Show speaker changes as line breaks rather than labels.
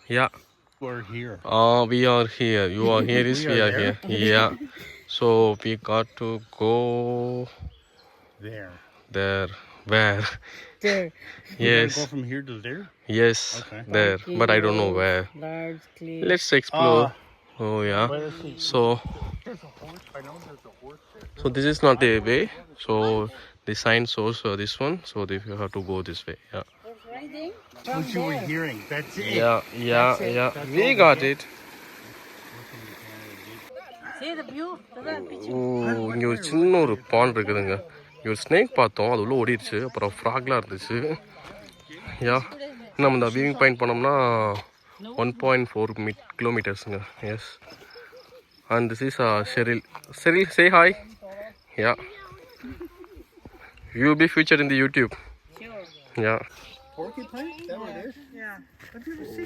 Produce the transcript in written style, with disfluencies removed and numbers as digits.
Yeah.
We're here.
We are here. You are here is we are here. Yeah. So we got to go
There.
there. Where?
There.
We gotta go
Yes.
from here to there?
Yes.
Okay.
There. But I don't know where.
Large cliff.
Let's explore.
Uh,
Oh yeah.
well, let's see.
So
There's a horse. I know there's a horse there.
so this is not the way. So the sign shows this one. So if you have to go this way. Yeah.
Riding
What you were hearing. That's it.
Yeah. Yeah.
That's it.
Yeah.
That's
We
all
got
we
it.
See the view?
இங்கே ஒரு சின்ன ஒரு bond இருக்குதுங்க. இங்கே ஒரு snake பார்த்தோம், அது உள்ளே ஓடிடுச்சு. அப்புறம் ஃப்ராக்லாம் இருந்துச்சு. யா நம்ம இந்த வியூவிங் பாயிண்ட் பண்ணோம்னா 1.4 kilometers. Yes and this is Sheryl. Sheryl, say hi. Yeah you be future in the YouTube.
Sure.
Yeah
Porcupine? Is that what it is?
Yeah.